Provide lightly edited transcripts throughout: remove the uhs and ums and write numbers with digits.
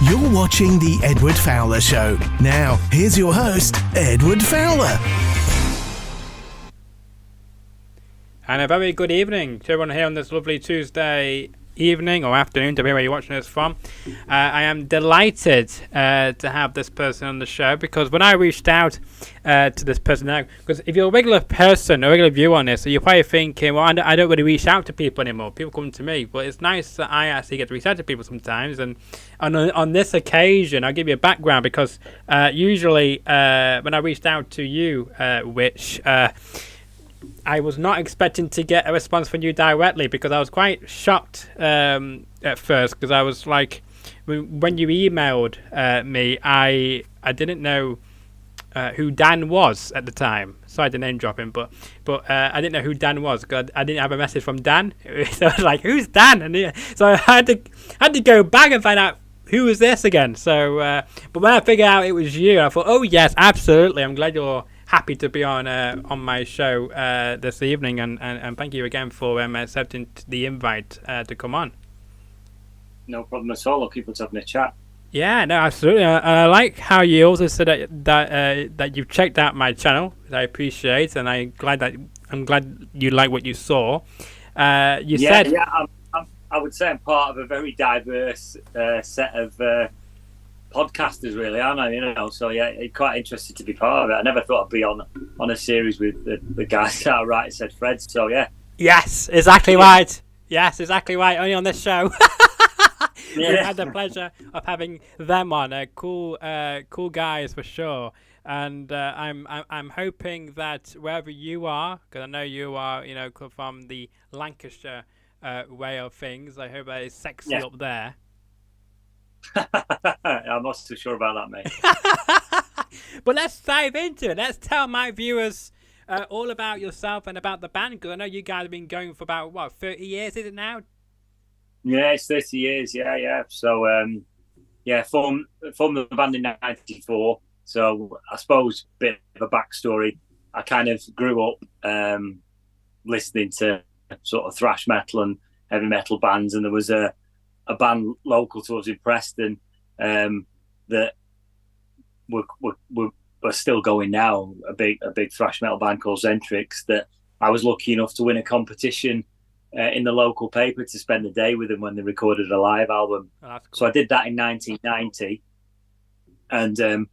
You're watching The Edward Fowler Show. Now, here's your host, Edward Fowler. And a very good evening to everyone here on this lovely Tuesday evening or afternoon, depending where you're watching this from. I am delighted to have this person on the show, because when I reached out to this person now, because if you're a regular person, a regular viewer on this, you're probably thinking, well, I don't really reach out to people anymore. People come to me. But it's nice that I actually get to reach out to people sometimes. And on this occasion, I'll give you a background, because usually when I reached out to you, Rich, I was not expecting to get a response from you directly, because I was quite shocked at first, because I was like, when you emailed me, I didn't know who Dan was at the time. Sorry to name drop him, but I didn't know who Dan was, because I didn't have a message from Dan. So I was like, who's Dan? And so I had to go back and find out who was this again. So but when I figured out it was you, I thought, oh yes, absolutely, I'm glad you're happy to be on my show this evening, and thank you again for accepting the invite to come on. No problem at all. Looking forward to having a chat. Yeah, no, absolutely. I like how you also said that you've checked out my channel, which I appreciate, and I'm glad you like what you saw. I would say I'm part of a very diverse set of podcasters, really, aren't I? So yeah, quite interested to be part of it. I never thought I'd be on a series with the guys that are right said Fred. So yeah. Yes, exactly right. Yes, exactly right. Only on this show. Yeah. We've had the pleasure of having them on. Cool guys for sure. And I'm hoping that wherever you are, because I know you are, from the Lancashire way of things, I hope that is sexy up there. I'm not so sure about that, mate. But let's dive into it. Let's tell my viewers all about yourself and about the band, because I know you guys have been going for about 30 years, is it now? Yeah, it's 30 years. Yeah. So formed the band in '94. So I suppose a bit of a backstory. I kind of grew up listening to sort of thrash metal and heavy metal bands, and there was a band local to us in Preston that we're still going now, a big thrash metal band called Zentrix, that I was lucky enough to win a competition in the local paper to spend the day with them when they recorded a live album. Oh, that's cool. So I did that in 1990, and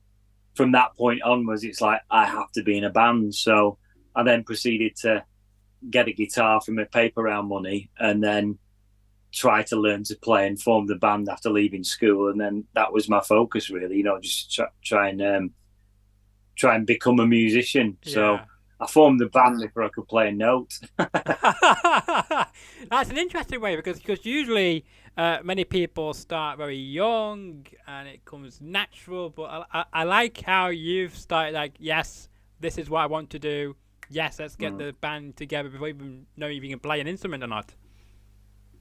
from that point onwards, it's like I have to be in a band. So I then proceeded to get a guitar from my paper round money, and then try to learn to play and form the band after leaving school. And then that was my focus, really, just try and become a musician. Yeah. So I formed the band before I could play a note. That's an interesting way, because usually many people start very young and it comes natural, but I like how you've started like, yes, this is what I want to do. Yes, let's get the band together before you even know if you can play an instrument or not.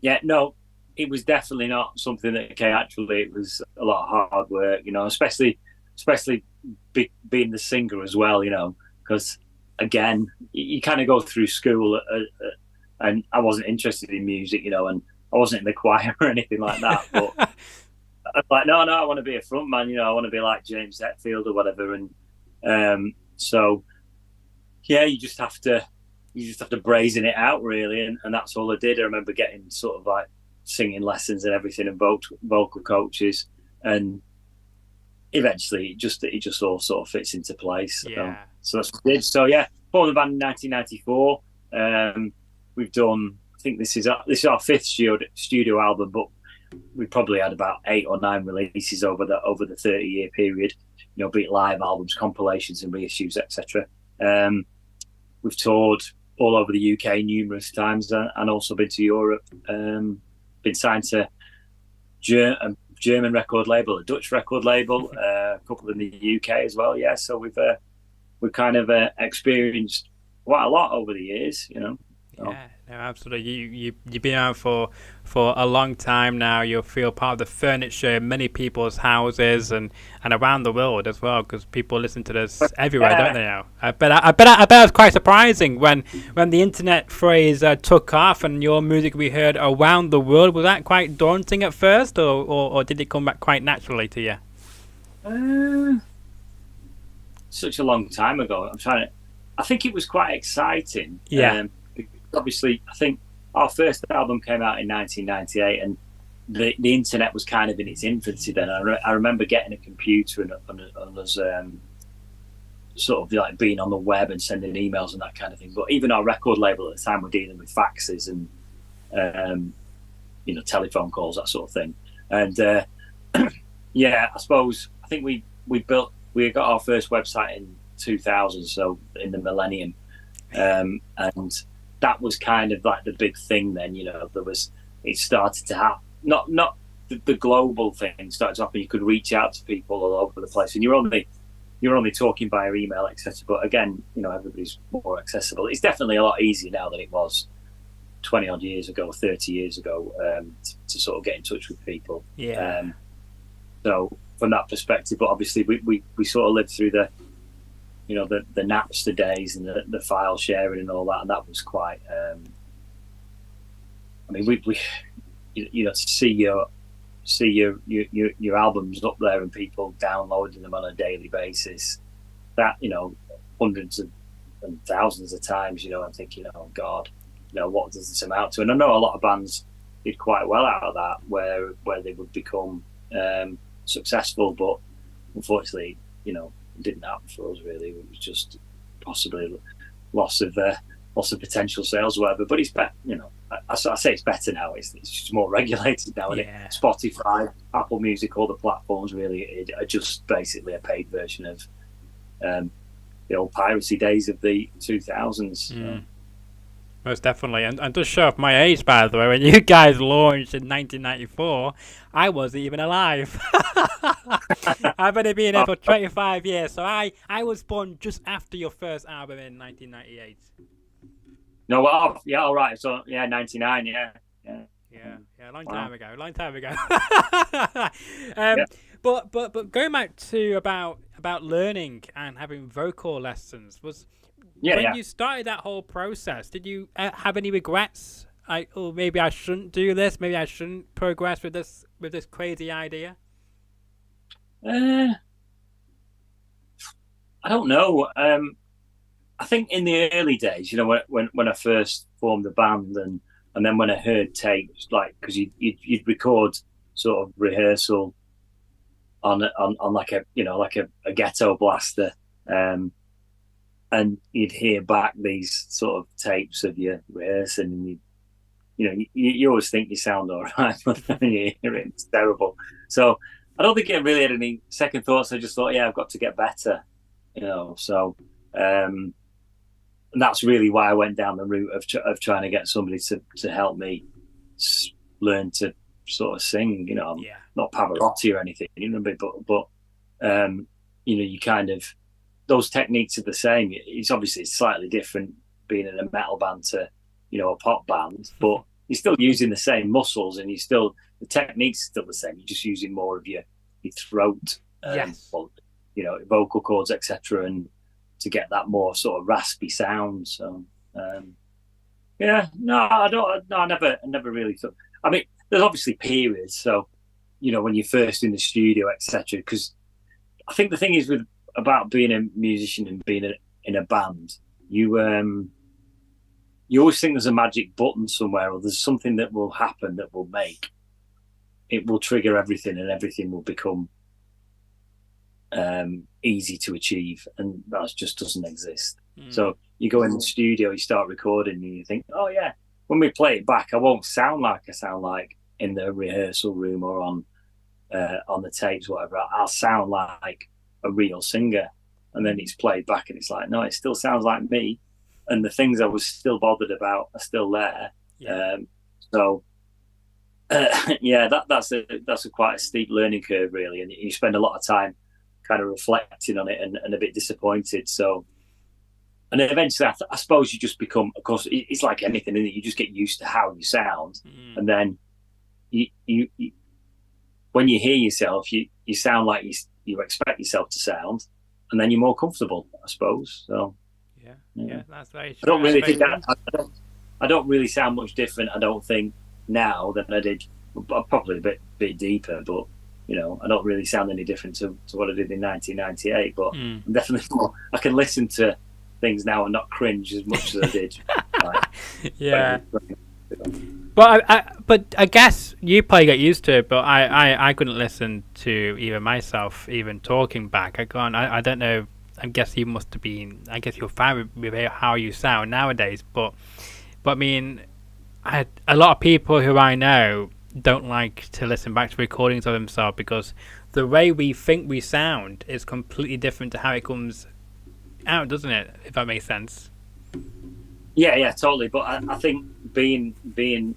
Yeah, no, it was definitely not something that came naturally. It was a lot of hard work, especially being the singer as well, because again, you kind of go through school and I wasn't interested in music, and I wasn't in the choir or anything like that. But I was like, no, I want to be a frontman, I want to be like James Hetfield or whatever. And so, yeah, you just have to brazen it out, really, and that's all I did. I remember getting sort of like singing lessons and everything, and vocal coaches, and eventually it just all sort of fits into place. Yeah. So that's what I did. So yeah, formed the band in 1994. We've done, I think this is our fifth studio album, but we probably had about 8 or 9 releases over the 30-year period. Be it live albums, compilations, and reissues, etc. We've toured all over the UK numerous times, and also been to Europe. Been signed to a German record label, a Dutch record label, a couple in the UK as well. Yeah, so we've kind of experienced quite a lot over the years, Yeah, Yeah, absolutely. You've been out for a long time now. You feel part of the furniture in many people's houses and around the world as well, because people listen to this everywhere, don't they? Now, I bet it's quite surprising when the internet phrase took off and your music we heard around the world. Was that quite daunting at first, or did it come back quite naturally to you? Such a long time ago. I think it was quite exciting. Yeah. Obviously, I think our first album came out in 1998, and the internet was kind of in its infancy then. I remember getting a computer and us sort of like being on the web and sending emails and that kind of thing. But even our record label at the time were dealing with faxes and telephone calls, that sort of thing. And yeah, I suppose I think we got our first website in 2000, so in the millennium, and that was kind of like the big thing then. It started to happen, not the global thing started to happen. You could reach out to people all over the place, and you're only talking via email, etc. But again, everybody's more accessible. It's definitely a lot easier now than it was 20 odd years ago, 30 years ago, to sort of get in touch with people. Yeah. So from that perspective, but obviously we sort of lived through the Napster days and the file sharing and all that, and that was quite. I mean, we to see your albums up there and people downloading them on a daily basis, that hundreds and thousands of times, I'm thinking, oh God, what does this amount to? And I know a lot of bands did quite well out of that, where they would become successful, but unfortunately, it didn't happen for us really. It was just possibly loss of potential sales or whatever. But it's better, I say it's better now. It's just more regulated now. Yeah. Spotify, Apple Music, all the platforms really are just basically a paid version of the old piracy days of the 2000s. Mm. Most definitely, and to show off my age, by the way, when you guys launched in 1994, I wasn't even alive. I've only been here for 25 years, so I was born just after your first album in 1998. No, well, yeah, all right. So, yeah, 99, yeah. Yeah, long Wow. time ago. Yeah. But going back to about learning and having vocal lessons, when you started that whole process, did you have any regrets? Maybe I shouldn't do this. Maybe I shouldn't progress with this crazy idea. I don't know. I think in the early days, when I first formed the band, and then when I heard tapes, like, because you'd record sort of rehearsal on like a ghetto blaster, and you'd hear back these sort of tapes of you rehearsing, and you always think you sound all right, but then you hear it, it's terrible. So I don't think I really had any second thoughts. I just thought, yeah, I've got to get better, So, and that's really why I went down the route of trying to get somebody to help me learn to sort of sing. Not Pavarotti or anything, but you kind of, those techniques are the same. It's obviously slightly different being in a metal band to, a pop band, but you're still using the same muscles, and the techniques are still the same. You're just using more of your throat, yes, vocal cords, etc., and to get that more sort of raspy sound. So, I never really thought. I mean, there's obviously periods. So, when you're first in the studio, etc. Because I think the thing is about being a musician and being in a band, you always think there's a magic button somewhere, or there's something that will happen that will trigger everything, and everything will become easy to achieve, and that just doesn't exist. So you go in the studio, you start recording, and you think, oh yeah, when we play it back, I won't sound like I sound like in the rehearsal room or on the tapes, whatever. I'll sound like a real singer, and then it's played back and it's like, no, it still sounds like me, and the things I was still bothered about are still there. That's a quite a steep learning curve really, and you spend a lot of time kind of reflecting on it and a bit disappointed. So And then eventually, I suppose you just become. Of course, it's like anything, isn't it? You just get used to how you sound, and then you when you hear yourself, you sound like you expect yourself to sound, and then you're more comfortable, I suppose. So yeah, that's very true. I don't really think that I don't really sound much different. I don't think now than I did. Probably a bit deeper, but I don't really sound any different to what I did in 1998. But I'm definitely more. I can listen to things now and not cringe as much as I did. Yeah. But I guess you probably get used to it. But I couldn't listen to even myself even talking back. I don't know. I guess you must have been. I guess you're fine with how you sound nowadays. But I mean, a lot of people who I know don't like to listen back to recordings of themselves because the way we think we sound is completely different to how it comes out, doesn't it? If that makes sense. Yeah, totally. But I think being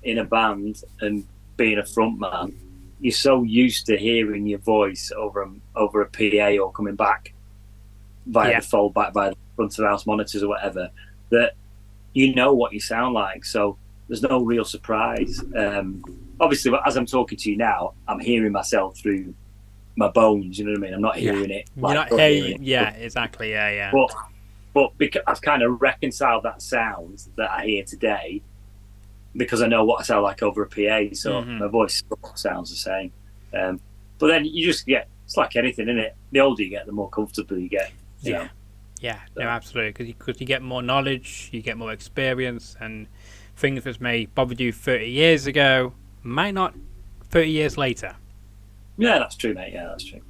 in a band and being a front man, you're so used to hearing your voice over a PA or coming back via the foldback by the front of the house monitors or whatever, that you know what you sound like. So there's no real surprise. Obviously, as I'm talking to you now, I'm hearing myself through my bones. You know what I mean? I'm not hearing it. You're not hearing it. Yeah, exactly. Yeah. But because I've kind of reconciled that sound that I hear today, because I know what I sound like over a PA, so my voice sounds the same. But then you just get. It's like anything, isn't it? The older you get, the more comfortable you get. You know? Yeah. No, absolutely. Because you get more knowledge, you get more experience, and things that may bothered you 30 years ago might not 30 years later. Yeah, that's true, mate. Yeah, that's true.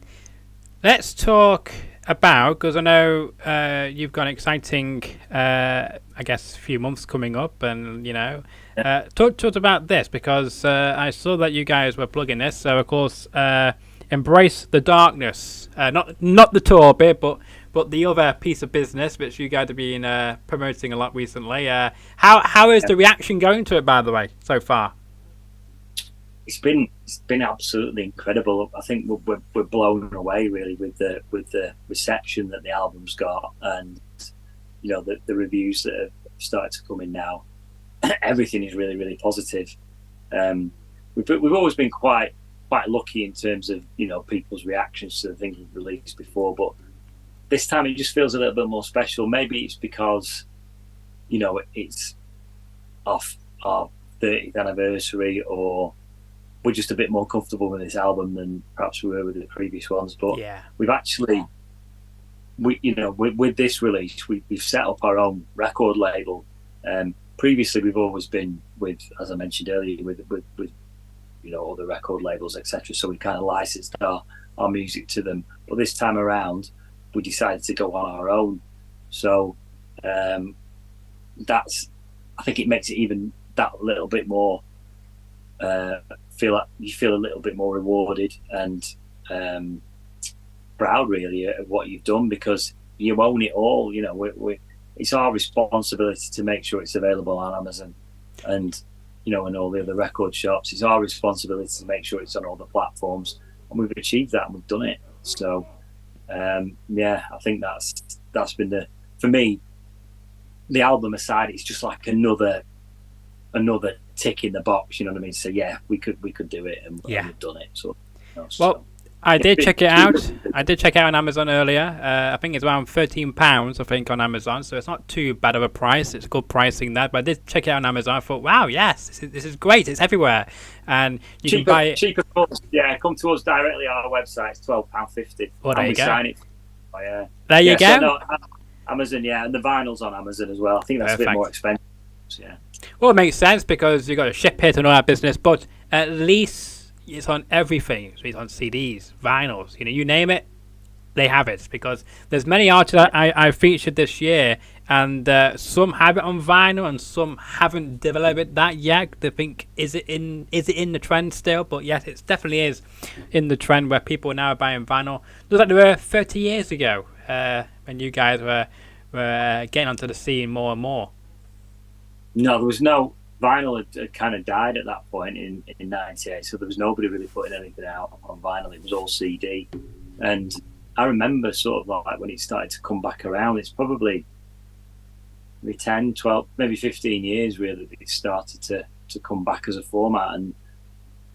Let's talk about, because I know you've got an exciting, I guess, few months coming up, and talk about this, because I saw that you guys were plugging this. So of course, Embrace the Darkness, not the tour bit, but the other piece of business which you guys have been promoting a lot recently. How is the reaction going to it, by the way, so far? It's been absolutely incredible. I think we're blown away really with the reception that the album's got, and the reviews that have started to come in now. Everything is really, really positive. We've always been quite lucky in terms of people's reactions to the things we've released before, but this time it just feels a little bit more special. Maybe it's because it's off our 30th anniversary, or we're just a bit more comfortable with this album than perhaps we were with the previous ones. But we've actually, with this release, we've set up our own record label. Previously, we've always been with, as I mentioned earlier, with all the record labels, etc. So we kind of licensed our music to them. But this time around, we decided to go on our own. So I think it makes it even that little bit more. Feel like you feel a little bit more rewarded and proud, really, of what you've done, because you own it all. It's our responsibility to make sure it's available on Amazon and and all the other record shops. It's our responsibility to make sure it's on all the platforms, and we've achieved that and we've done it. So I think that's been for me, the album aside, it's just like another tick in the box, you know what I mean? So we could do it, and we've done it. So I did check it out. I did check it out on Amazon earlier. I think it's around £13, I think, on Amazon. So it's not too bad of a price. It's good pricing that. But I did check it out on Amazon. I thought, wow, yes, this is great. It's everywhere, and you can buy it. Cheaper, come to us directly on our website. It's £12.50. Well, there you go. Sign it. There you go. So no, Amazon, and the vinyl's on Amazon as well. I think that's a bit more expensive. Yeah. Well, it makes sense because you've got to ship it and all that business, but at least it's on everything. So it's on CDs, vinyls, you name it, they have it. Because there's many artists that I featured this year, and some have it on vinyl and some haven't developed that yet. They think, is it in the trend still? But yes, it definitely is in the trend where people now are buying vinyl. Just like they were 30 years ago when you guys were getting onto the scene more and more. No, there was no vinyl had kind of died at that point in '98, so there was nobody really putting anything out on vinyl. It was all CD, and I remember sort of like when it started to come back around. It's probably maybe 10, 12, maybe 15 years really that it started to come back as a format. And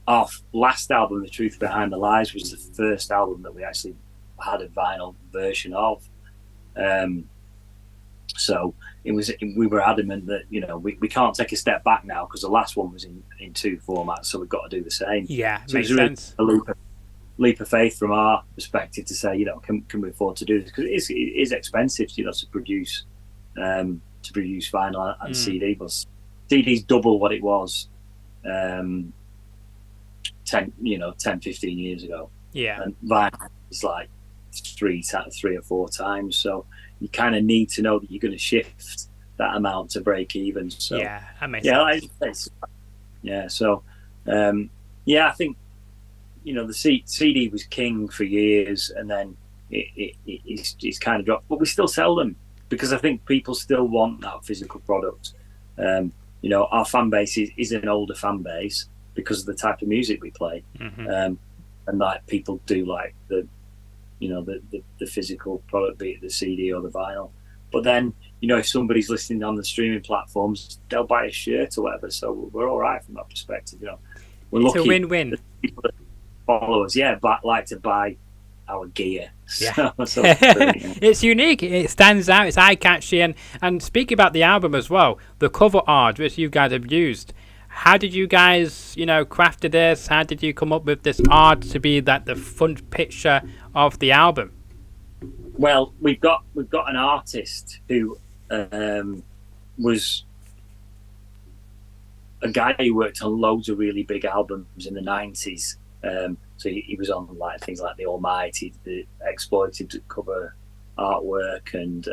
our last album, The Truth Behind the Lies, was the first album that we actually had a vinyl version of. So we were adamant that, you know, we can't take a step back now because the last one was in 2 formats, so we've got to do the same. Yeah, so makes sense. A leap of faith from our perspective to say, you know, can we afford to do this? Because it is expensive, you know, to produce vinyl and CD. But CD's double what it was 10, 15 years ago. Yeah. And vinyl is like 3 or 4 times. So you kind of need to know that you're going to shift that amount to break even. So yeah, that makes sense. So I think, you know, the CD was king for years, and then it's kind of dropped. But we still sell them because I think people still want that physical product. You know, our fan base is an older fan base because of the type of music we play, and like people do like the physical product, be it the CD or the vinyl. But then, you know, if somebody's listening on the streaming platforms, they'll buy a shirt or whatever. So we're all right from that perspective. You know, we're it's lucky. a win-win. People that follow us, but like to buy our gear. Yeah. So it's unique. It stands out. It's eye-catchy. And speaking about the album as well, the cover art which you guys have used. How did you guys, you know, crafted this? How did you come up with this art to be the front picture of the album? Well, we've got an artist who was a guy who worked on loads of really big albums in the 90s. So he was on like things like The Almighty, the Exploited cover artwork, and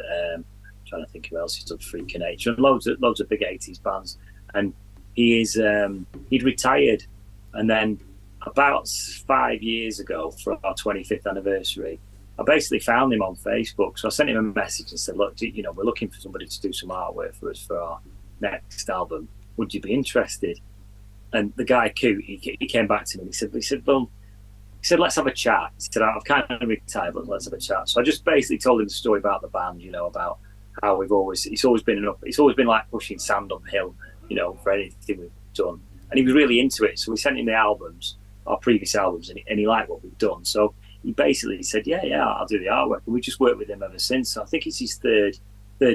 trying to think who else he's done, Freakin' Nature, and loads of big 80s bands. And he'd retired, and then about 5 years ago, for our 25th anniversary, I basically found him on Facebook. So I sent him a message and said, look, you know, we're looking for somebody to do some artwork for us for our next album. Would you be interested? And the guy, Coot, he came back to me and he said, let's have a chat. He said, I've kind of retired, but let's have a chat. So I just basically told him the story about the band, you know, about how it's always been like pushing sand uphill, you know, for anything we've done. And he was really into it. So we sent him the albums, our previous albums, and he liked what we've done. So he basically said, yeah, I'll do the artwork. And we just worked with him ever since. So I think it's his third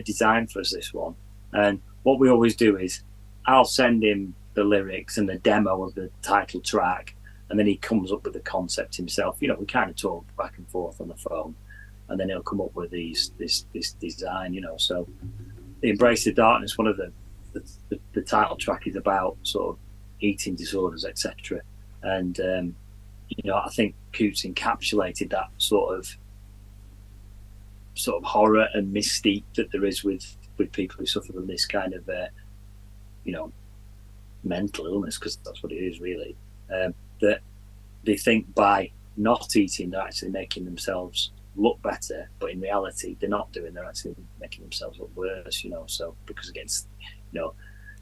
design for us, this one. And what we always do is I'll send him the lyrics and the demo of the title track, and then he comes up with the concept himself. You know, we kind of talk back and forth on the phone, and then he'll come up with this design, you know. So the Embrace the Darkness, one of the title track is about sort of eating disorders, etc. And you know, I think Coots encapsulated that sort of horror and mystique that there is with people who suffer from this kind of you know, mental illness, because that's what it is really. That they think by not eating they're actually making themselves look better, but in reality they're not doing. They're actually making themselves look worse, you know. So because it gets, you know,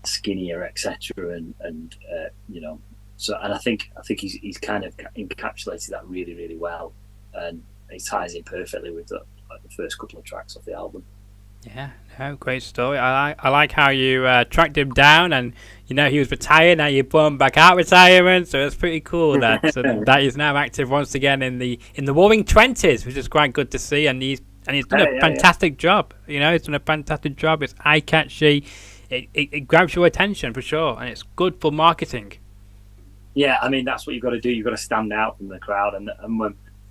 skinnier, etc. And you know. So, and I think he's kind of encapsulated that really, really well, and it ties in perfectly with the first couple of tracks of the album. Yeah, no, great story. I like how you tracked him down, and you know he was retired. Now you brought him back out retirement, so it's pretty cool that that he's now active once again in the Roaring 20s, which is quite good to see. And he's done a fantastic job. You know, he's done a fantastic job. It's eye catchy. It grabs your attention for sure, and it's good for marketing. Yeah, I mean, that's what you've got to do. You've got to stand out from the crowd. And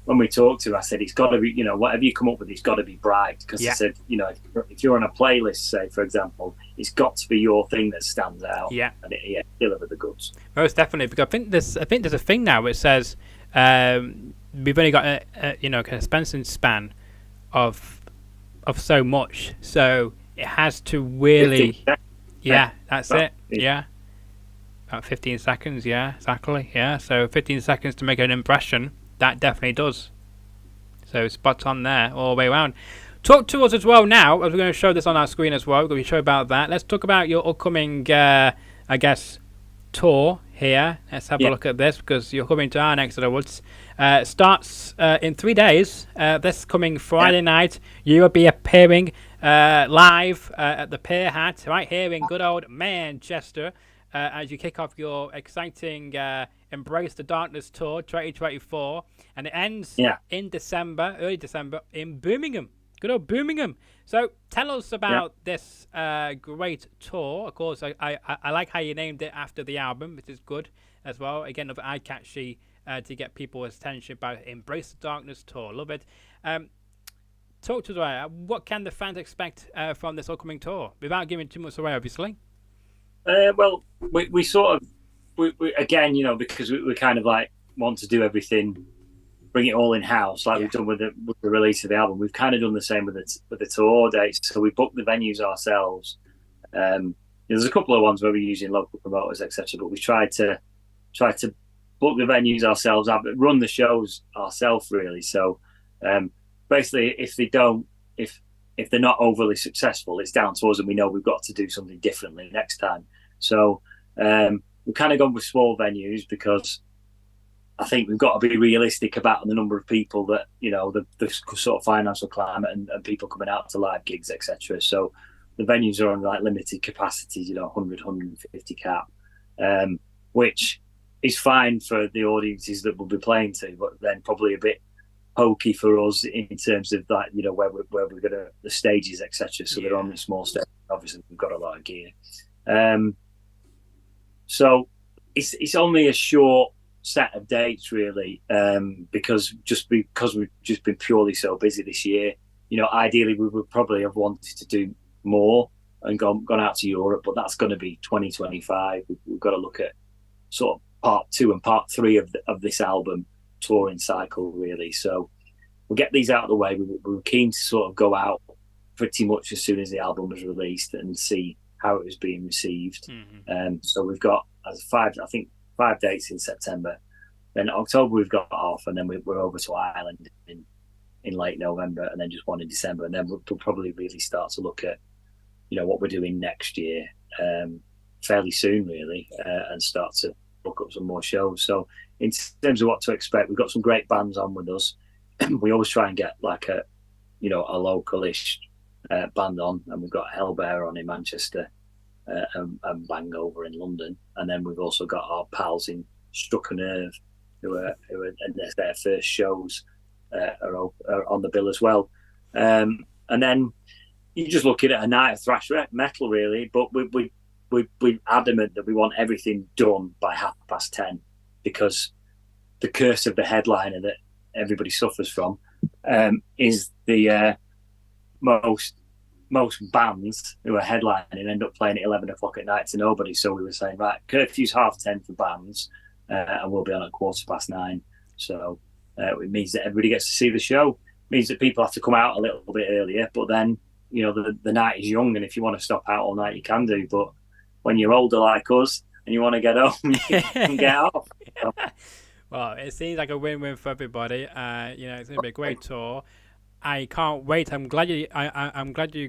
when we talked to him, I said, it's got to be, you know, whatever you come up with, it's got to be bright. Because I said, you know, if you're on a playlist, say, for example, it's got to be your thing that stands out. Yeah. And deliver the goods. Most definitely. Because I think there's a thing now which says we've only got a you know, kind of span of so much. So it has to really... Yeah, that's it. Yeah. About 15 seconds, yeah, exactly, yeah. So 15 seconds to make an impression, that definitely does. So spot on there, all the way around. Talk to us as well now, as we're going to show this on our screen as well. We're going to show about that. Let's talk about your upcoming, I guess, tour here. Let's have a look at this, because you're coming to our next Woods. Starts in 3 days. This coming Friday night, you will be appearing live at the Pier Hat right here in good old Manchester as you kick off your exciting Embrace the Darkness tour 2024, and it ends in December, early December, in Birmingham. Good old Birmingham. So tell us about this great tour. Of course, I like how you named it after the album, which is good as well. Again, another eye-catchy to get people's attention about Embrace the Darkness tour. Love it. Talk to us about what can the fans expect from this upcoming tour, without giving too much away, obviously. Well, we sort of, we again, you know, because we kind of like want to do everything, bring it all in house, like we've done with the release of the album. We've kind of done the same with the tour dates. So we booked the venues ourselves. There's a couple of ones where we're using local promoters, etc. But we tried to book the venues ourselves, run the shows ourselves, really. So basically, if they're not overly successful, it's down to us, and we know we've got to do something differently next time. So we've kind of gone with small venues because I think we've got to be realistic about the number of people that, you know, the sort of financial climate and people coming out to live gigs, etc. So the venues are on like limited capacities, you know, 100, 150 cap, which is fine for the audiences that we'll be playing to, but then probably a bit hokey for us in terms of that, you know, where we're going to the stages, etc. So they're on the small stage. Obviously, we've got a lot of gear. So it's only a short set of dates, really, because we've just been purely so busy this year. You know, ideally we would probably have wanted to do more and gone out to Europe, but that's going to be 2025. We've got to look at sort of part 2 and part 3 of this album touring cycle, really. So we'll get these out of the way. We were keen to sort of go out pretty much as soon as the album was released and see how it was being received. So we've got 5 dates in September. Then October we've got off, and then we're over to Ireland in late November, and then just one in December, and then we'll probably really start to look at, you know, what we're doing next year fairly soon, really, and start to book up some more shows. So in terms of what to expect, we've got some great bands on with us. We always try and get like a localish band on, and we've got Hellbear on in Manchester and Bang over in London, and then we've also got our pals in Struck a Nerve who are and their first shows are on the bill as well. And then you're just looking at a night of thrash metal, really, but we're adamant that we want everything done by 10:30, because the curse of the headliner that everybody suffers from is the most bands who are headlining end up playing at 11 o'clock at night to nobody. So we were saying, right, curfew's 10:30 for bands, and we'll be on at 9:15. So it means that everybody gets to see the show. It means that people have to come out a little bit earlier, but then, you know, the night is young, and if you want to stop out all night, you can do. But when you're older like us and you want to get home, you can get off. So. Well, it seems like a win-win for everybody. You know, it's going to be a great tour. I can't wait. I'm glad you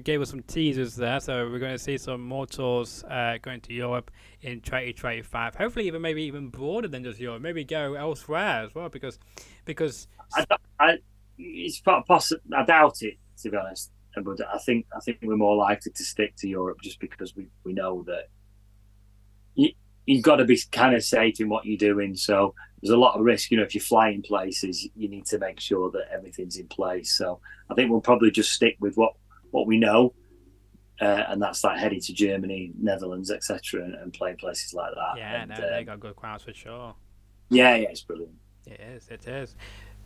gave us some teasers there. So we're going to see some more tours going to Europe in 2025. Hopefully, even broader than just Europe. Maybe go elsewhere as well, because it's possible. I doubt it, to be honest. But I think we're more likely to stick to Europe, just because we know that you've got to be kind of safe in what you're doing. So there's a lot of risk, you know, if you're flying places, you need to make sure that everything's in place. So I think we'll probably just stick with what we know, and that's like heading to Germany, Netherlands, etc., and playing places like that. Yeah, they got good crowds for sure. Yeah, it's brilliant. It is.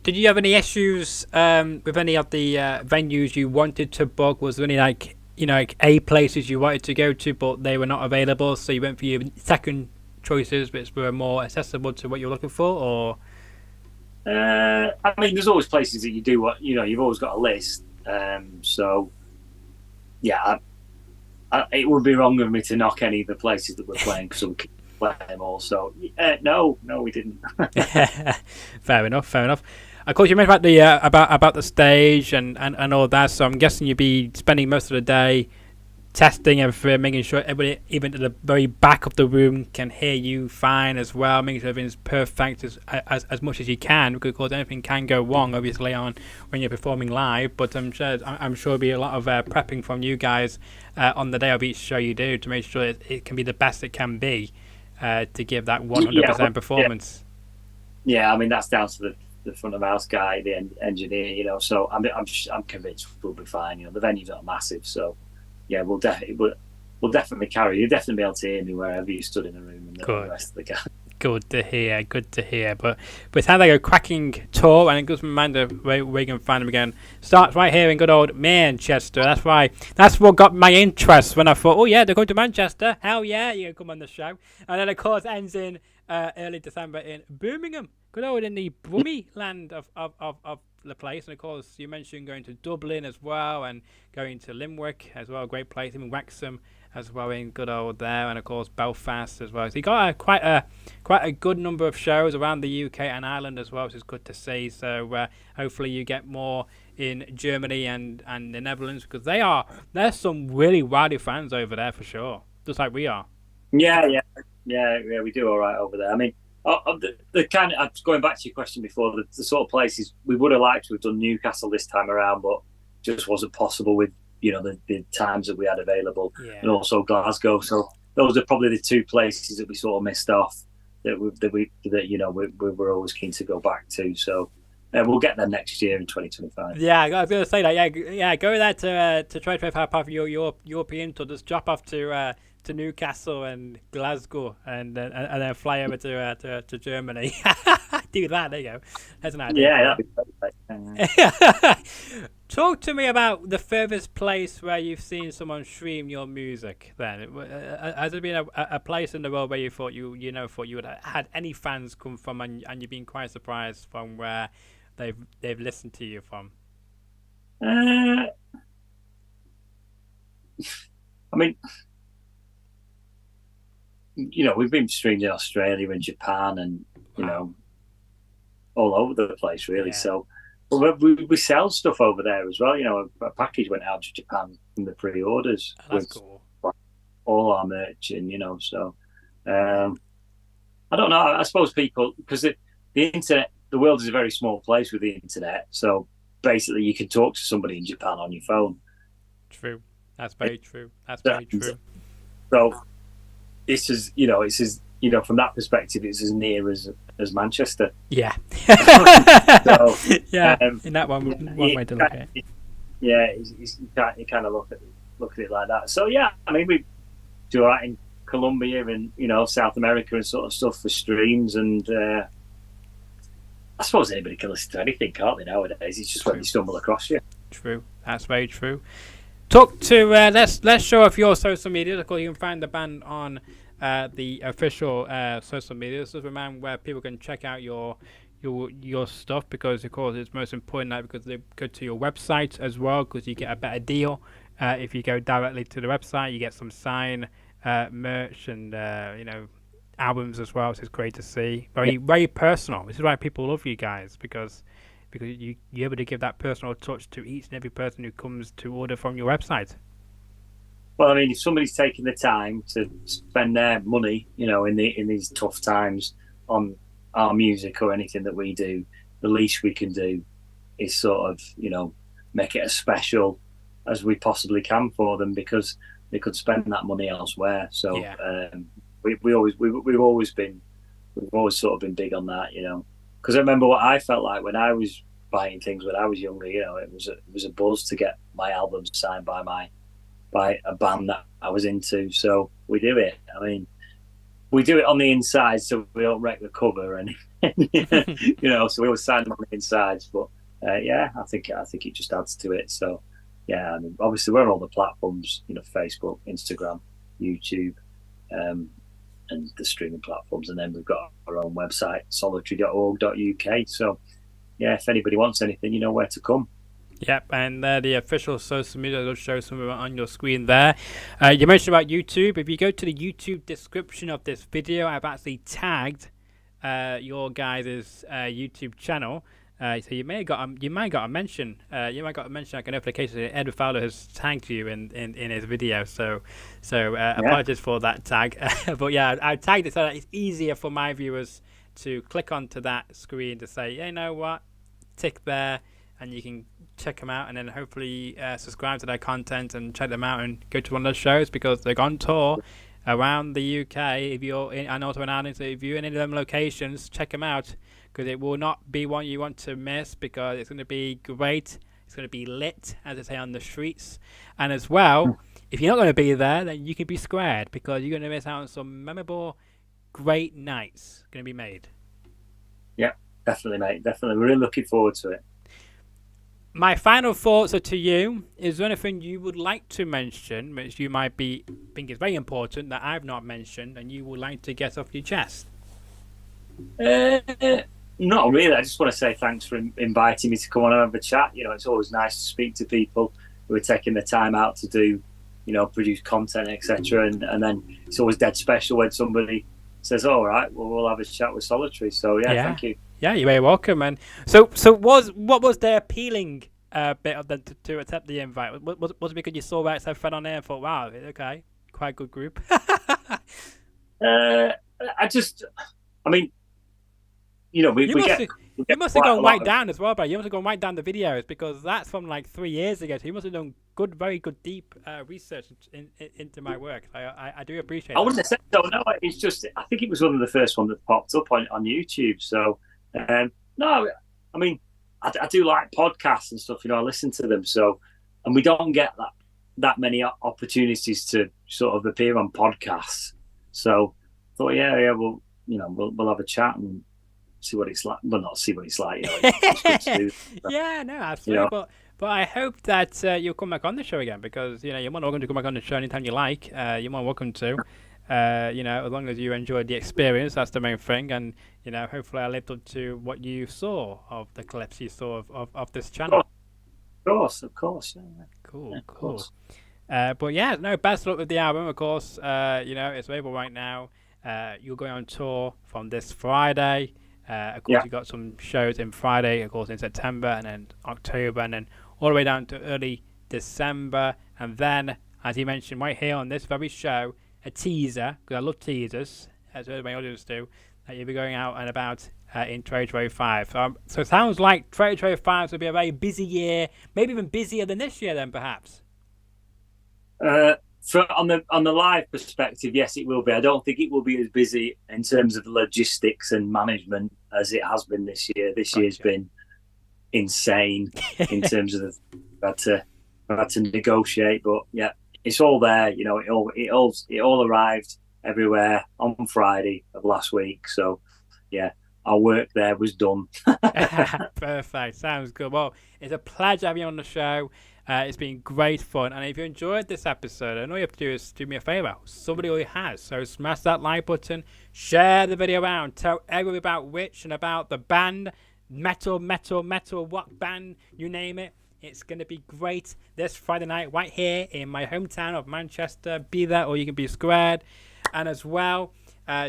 Did you have any issues with any of the venues you wanted to book? Was there any A places you wanted to go to but they were not available, so you went for your second choices which were more accessible to what you're looking for? Or I mean, there's always places that you do what, you know, you've always got a list. So yeah, it would be wrong of me to knock any of the places that we're playing, because we can play them all. So no, we didn't. Fair enough. Of course, you mentioned about the stage and all that. So I'm guessing you'd be spending most of the day testing everything, making sure everybody, even at the very back of the room, can hear you fine as well, making sure everything's perfect as much as you can, because of course anything can go wrong, obviously, on when you're performing live. But I'm sure there'll be a lot of prepping from you guys on the day of each show you do to make sure it can be the best it can be to give that 100% performance. Yeah, I mean that's down to the front of house guy, the engineer, So I'm convinced we'll be fine. The venue's not massive, so. Yeah, we'll definitely carry. You'll definitely be able to hear me wherever you stood in the room and the rest of the guys. Good to hear. But it sounds like a cracking tour, and it gives me a reminder where you can find them again. Starts right here in good old Manchester. That's what got my interest when I thought, oh yeah, they're going to Manchester. Hell yeah, you can come on the show. And then of course ends in early December in Birmingham. Good old in the Brummy land of the place. And of course you mentioned going to Dublin as well, and going to Limerick as well, great place, even Wrexham as well in good old there, and of course Belfast as well. So you got quite a good number of shows around the UK and Ireland as well, which is good to see. So hopefully you get more in Germany and the Netherlands, because there's some really rowdy fans over there for sure, just like we are. Yeah, we do all right over there. I mean, the kind of, going back to your question before, the sort of places we would have liked to have done Newcastle this time around, but just wasn't possible with the times that we had available, and also Glasgow. So those are probably the two places that we sort of missed off that we were always keen to go back to. So we'll get there next year in 2025. Yeah, I was going to say that. Yeah, go there to try to have part of your European tour. Just drop off to Newcastle and Glasgow, and then fly over to Germany. Do that. There you go. That's an idea. Yeah, that'd be perfect. Talk to me about the furthest place where you've seen someone stream your music. Then has there been a place in the world where you thought you would have had any fans come from, and you've been quite surprised from where they've listened to you from? I mean, we've been streamed in Australia and Japan, and all over the place really. Yeah. So we sell stuff over there as well. A package went out to Japan from the pre-orders with cool. all our merch, and so I don't know. I suppose people, because the internet, the world is a very small place with the internet. So basically, you can talk to somebody in Japan on your phone. True. That's very true. Very true. So this is, from that perspective, it's as near as Manchester. Yeah. So, yeah. In that one way to look at it. Yeah, you kind of look at it like that. So yeah, I mean, we do all right in Colombia and South America and sort of stuff for streams, and I suppose anybody can listen to anything, can't they, nowadays? It's just when you stumble across you. True. That's very true. Talk to let's show off your social media. Of course, you can find the band on the official social media. This is a man where people can check out your stuff, because of course it's most important now, because they go to your website as well, because you get a better deal if you go directly to the website. You get some signed merch and albums as well, which is great to see. Very personal. This is why people love you guys, because you're able to give that personal touch to each and every person who comes to order from your website. Well, I mean, if somebody's taking the time to spend their money, in these tough times on our music or anything that we do, the least we can do is sort of, make it as special as we possibly can for them, because they could spend that money elsewhere. So we've always sort of been big on that, because I remember what I felt like when I was buying things when I was younger. It was a buzz to get my albums signed by a band that I was into. So we do it. I mean, we do it on the inside so we don't wreck the cover, and so we always sign them on the insides. But I think it just adds to it. So yeah, I mean, obviously we're on all the platforms, Facebook, Instagram, YouTube, and the streaming platforms, and then we've got our own website, solitary.org.uk. So yeah, if anybody wants anything, you know where to come. Yep, and the official social media will show somewhere on your screen there. You mentioned about YouTube. If you go to the YouTube description of this video, I've actually tagged your guys' YouTube channel. So you might got a mention. You might got a mention like a notification that Edward Fowler has tagged you in his video. So apologies for that tag. But yeah, I tagged it so that it's easier for my viewers to click onto that screen to say, yeah, you know what, tick there, and you can check them out, and then hopefully subscribe to their content and check them out and go to one of those shows because they're on tour around the UK. If you're in, and also in Ireland, so if you're in any of them locations, check them out because it will not be one you want to miss because it's going to be great. It's going to be lit, as I say, on the streets. And as well, if you're not going to be there, then you can be squared because you're going to miss out on some memorable, great nights going to be made. Yeah, definitely, mate. Definitely. We're really looking forward to it. My final thoughts are to you. Is there anything you would like to mention, which you might think is very important that I've not mentioned, and you would like to get off your chest? Not really. I just want to say thanks for inviting me to come on and have a chat. You know, it's always nice to speak to people who are taking the time out to do, produce content, etc. And then it's always dead special when somebody says, "All right, well, we'll have a chat with Solitary." So yeah. Thank you. Yeah, you're very welcome. And so what was the appealing bit of them to accept the invite? Was it because you saw that so fun on there and thought, wow, okay, quite a good group? You must have gone right down as well, bro. You must have gone right down the videos because that's from like 3 years ago. So you must have done very good, deep research into my work. I do appreciate. I wouldn't have said so. No, it's just I think it was one of the first ones that popped up on YouTube. So no, I mean I do like podcasts and stuff. I listen to them. So and we don't get that many opportunities to sort of appear on podcasts. So I thought, we'll have a chat and see what it's like. Well, not see what it's like. It's good to do, yeah, no, absolutely. But I hope that you'll come back on the show again because you're more than welcome to come back on the show anytime you like. You're more welcome to. As long as you enjoyed the experience, that's the main thing. And hopefully I lived up to what you saw of the clips you saw of this channel. Of course. Yeah. Cool. But yeah, no, best luck with the album. Of course, it's available right now. You're going on tour from this Friday. Of course, you got some shows in Friday, of course, in September, and then October, and then all the way down to early December. And then, as you mentioned right here on this very show, a teaser, because I love teasers, as my audience do, that you'll be going out and about in 2025. So it sounds like 2025 will be a very busy year, maybe even busier than this year then, perhaps. On the live perspective, yes, it will be. I don't think it will be as busy in terms of logistics and management as it has been this year. This year's been insane in terms of had to negotiate, but yeah, it's all there. It all arrived everywhere on Friday of last week. So yeah, our work there was done. Perfect. Sounds good. Well, it's a pleasure having you on the show. It's been great fun, and if you enjoyed this episode, all you have to do is do me a favor. Somebody already has, so smash that like button, share the video around, tell everybody about Rich and about the band, metal, what band, you name it. It's going to be great this Friday night right here in my hometown of Manchester. Be there or you can be squared. And as well,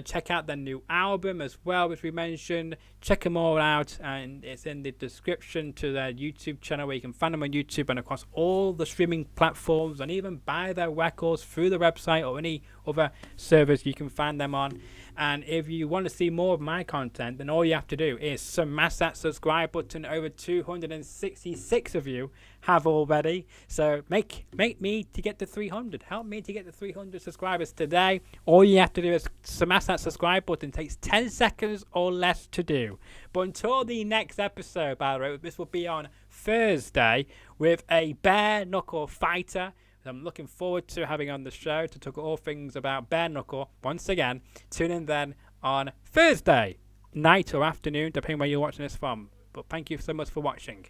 check out the new album as well, which we mentioned. Check them all out, and it's in the description to their YouTube channel where you can find them on YouTube and across all the streaming platforms, and even buy their records through the website or any other service you can find them on. And if you want to see more of my content, then all you have to do is smash that subscribe button. Over 266 of you have already. So make me to get to 300. Help me to get to 300 subscribers today. All you have to do is smash that subscribe button. It takes 10 seconds or less to do. But until the next episode, by the way, this will be on Thursday with a bare knuckle fighter. I'm looking forward to having on the show to talk all things about bare knuckle. Once again, tune in then on Thursday night or afternoon, depending where you're watching this from. But thank you so much for watching.